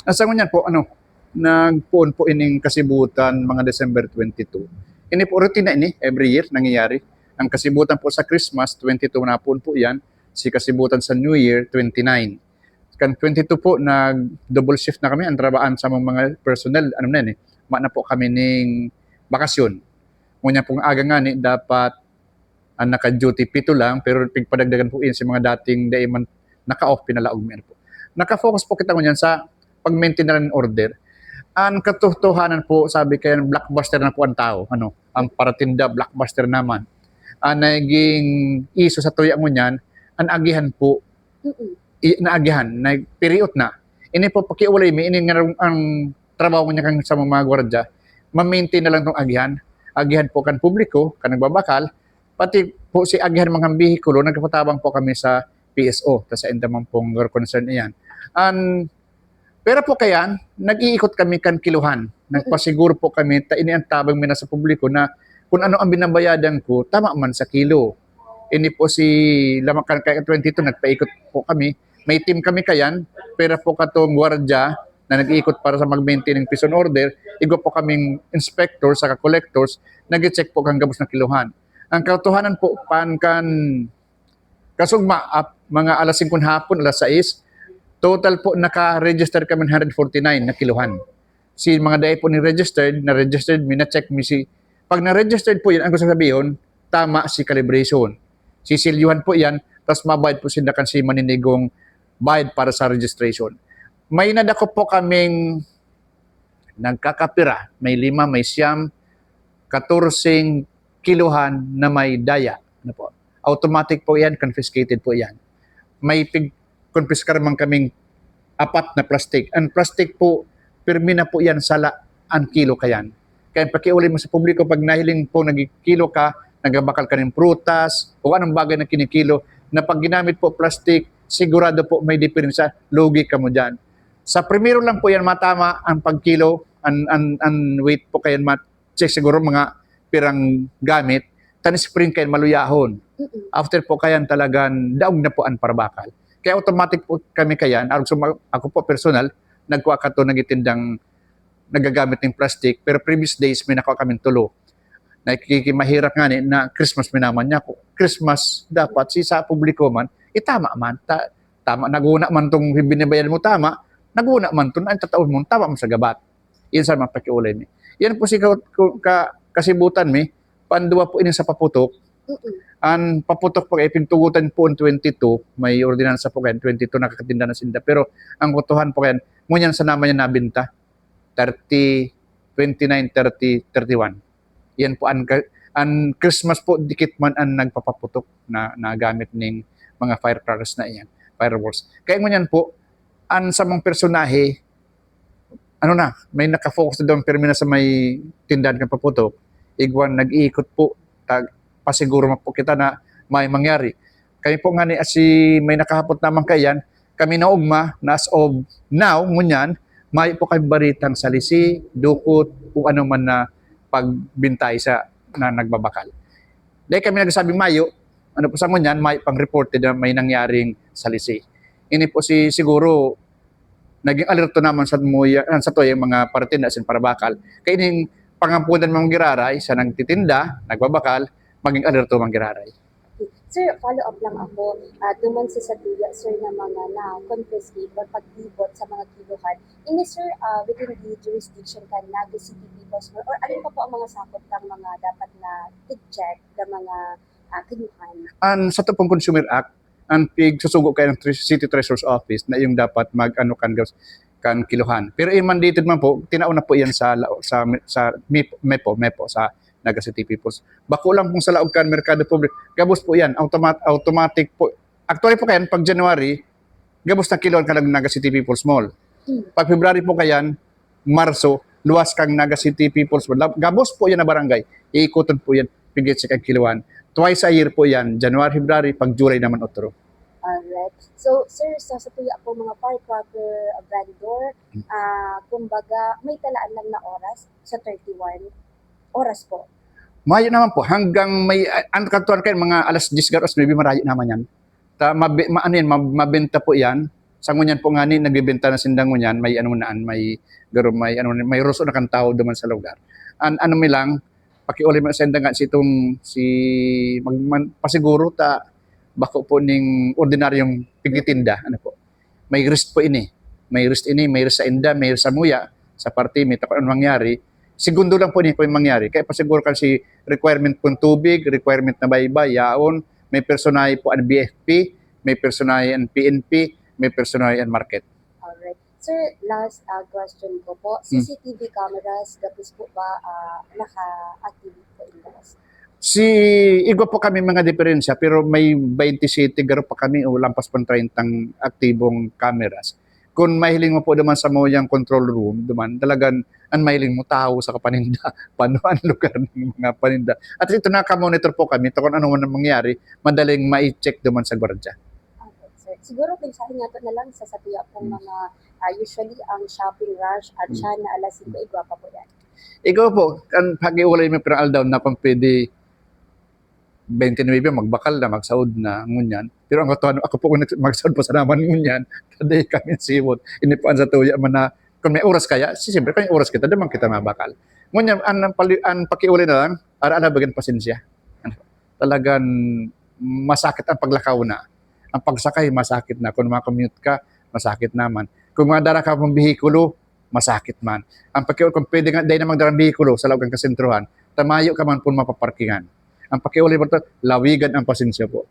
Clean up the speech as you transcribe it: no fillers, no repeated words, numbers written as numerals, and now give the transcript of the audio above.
Asa ngunyan po, nagpuon po ining kasibutan mga December 22. Ini po routine ini, every year nangyayari. Ang kasibutan po sa Christmas, 22 na po yan. Si kasibutan sa New Year, 29. Kan 22 po, nag-double shift na kami. Ang trabaan sa mga personnel, na po kami ning bakasyon. Ngunyan pong aga nga ni, dapat ang naka-duty 7 lang, pero pigpadagdagan po yun sa mga dating daiman naka-off, pinalaog mo po. Naka-focus po kita ngunyan sa pag-maintain na ng order. Ang katotohanan po, sabi kayo, blockbuster na po ang tao. Ang paratinda, blockbuster naman. Ang naging iso sa tuya mo niyan, ang agihan po, naagihan, period na. Ini po pakiulay mi, ini nga ang trabaho niya kang sa mga gwardiya, ma-maintain na lang itong agihan. Agihan po kan publiko, kan nagbabakal, pati po si agihan mga bihikulo, nagkapatabang po kami sa PSO, sa indamang pong concern niyan. Pero po kayan, nag-iikot kami kan kiluhan. Nagpasiguro po kami, ini ang tabang mina sa publiko na kung ano ang binabayadan ko, tama man sa kilo. Ini po si Lamakan kaya 22, nagpaikot po kami. May team kami kayan, pero po katong gwardiya na nag-iikot para sa mag-maintain ng prison order, igo po kaming inspectors, saka collectors, nag-check po kang gabos na kiluhan. Ang katotohanan po, kasugma, mga alas 5 hapon, alas 6, total po naka-register kami 149 na kiluhan. Si mga dahil po ni-registered, mina-check mi si... Pag na-registered po yan, ang gusto sabihin, tama si calibration. Sisilyuhan po yan, tapos mabayad po sila kan si maninigong bayad para sa registration. May nadako po kaming nagkakapira. May 5, may 9, 14 kiluhan na may daya. Automatic po yan, confiscated po yan. May confiscar man kaming 4 na plastic. Ang plastic po, pirmi na po yan sala ang kilo kayan. Kaya pakiuli mo sa publiko, pag nahiling po nagkilo ka, nagbakal ka ng prutas, o anong bagay na kinikilo, na pag ginamit po plastic, sigurado po may diferensya, lugi ka mo dyan. Sa primero lang po yan matama ang pagkilo, ang weight po kayan check siguro mga pirang gamit, spring kayan maluyahon. After po kayan talagang daog na po ang parbakal. Kaya automatic po kami kayan, ako po personal, nagkuha ka to nagitindang nagagamit ng plastic, pero previous days may nakuha kaming tulo. Nakikimahirap nga ni na Christmas minaman niya ko. Christmas dapat si sa publiko man, tama man. Tama, naguna man itong binibayan mo tama, naguna man ito, ang tataon mo, tama mo sa gabat. Yan sa mga pakiulay ni. Yan po si kasibutan mi, panduwa po ini sa paputok. Ang paputok po ay pintugutan po ang 22, may ordinansa po kayan, 22 nakakatinda na sinda. Pero ang kutuhan po kayan, ngunyan sa naman niya nabinta, 30, 29, 30, 31. Yan po ang Christmas po dikit man ang nagpapaputok na nagamit ning mga firecrackers na iyan, fireworks. Kaya ngunyan po sa mga personahe may naka-focus na doon permina sa may tindahan ng paputok. Igwan nag-iikot po pasiguro po kita na may mangyari. Kami po nga ni may nakahapot naman kayan, kami na ugma na as of now ngunyan may po kami baritang salisi, dukot, kung ano man na pagbintay sa na nagbabakal. Dahil kami nagsabing Mayo, po sa ngunyan, may pang-reported na may nangyaring salisi. Ini po siguro, naging alerto naman sa to yung mga paratinda sin parabakal. Kaya ining pangampunan mga giraray, sa nagtitinda, nagbabakal, maging alerto mga giraray. Sir, follow-up lang ako. Duman sa tuya, sir, na mga na-confiscate or paglibot sa mga kiluhan. Ini, sir, within the jurisdiction ka na the city people's or alin pa po ang mga sakot ng mga dapat na i-check ng mga kiluhan? Sa to pong Consumer Act, ang pigsusugo kayo ng City Treasurer's Office na yung dapat kan kiluhan. Pero mandated man po, tinauna po yan sa MEPO, sa Naga City Peoples. Bako lang kung sa laog kan Merkado Public, gabos po yan, automatic po. Actually po kayan, pag January, gabos na kiloan ka ng Naga City Peoples Mall. Pag February po kayan, Marso, luwas kang Naga City Peoples Mall. Gabos po yan na barangay, iikutan po yan, pigit sa kang kiloan. Twice a year po yan, January, February, pag July naman otro. Alright. So, sir, sa tuya po mga firecracker vendor, kumbaga, may talaan lang na oras sa 31 oras po. Mayo naman po, hanggang may, ang katuan kayo, mga alas 10 garos, maybe marayo naman yan. Mabenta po yan Sa ngunyan po nga ni nagbebenta na sindang ngunyan, may ano naan, may ruso na kan tao duman sa lugar. Ano mi lang pakiuli mo sa nga si pasiguro ta bako po ning ordinaryong pigtitinda ano po. May risk po ini. May risk sa inda, may risk sa muya, sa party, may takot anong mangyari. Segundo lang po ni po yung mangyari. Kaya pasiguro kasi requirement po tubig, requirement na baybay, yaon, may personay po ang BFP, may personay ang PNP, may personay ang market. Alright. Sir, last question ko po. CCTV cameras, gapis po ba naka-activate po in lakas? Igwa po kami mga diferensya, pero may 20 city, garo pa kami, o lampas pang 30 aktibong cameras. Kung mahiling mo po naman sa mo yung control room, duman, talagang ang mahiling mo tao sa kapaninda, paano ang lugar ng mga paninda. At ito naka-monitor po kami, ito kung ano man ang mangyari, madaling ma-check duman sa gwardiya. Okay, sir. Siguro pinsahin nga to na lang sa satuya pong mga usually ang shopping rush at siya na alas 5, igwa pa po yan. Ikaw po, ang pag-iulay mo pero aldaw na kung pwede 29 magbakal na, magsaod na, ngunyan. Pero ang katuan, ako po kung magsaod po sa naman ngunyan, kada kami siwot, inipuan sa tuya man na, kung may oras kaya, siyempre, kung may oras kita, damang kita mabakal. Ngunyan, ang pakiuli na lang, ara-ara bagan pasensya. Talagang masakit ang paglakaw na. Ang pagsakay, masakit na. Kung makakommute ka, masakit naman. Kung madara ka pang bihikulo, masakit man. Ang pakiuli, kung pwede nga, dahil namang darang bihikulo sa loob ng kasentruhan, tamayo ka man po mapaparkingan. Ang pakiuli mo ito, lawigan ang pasensya po.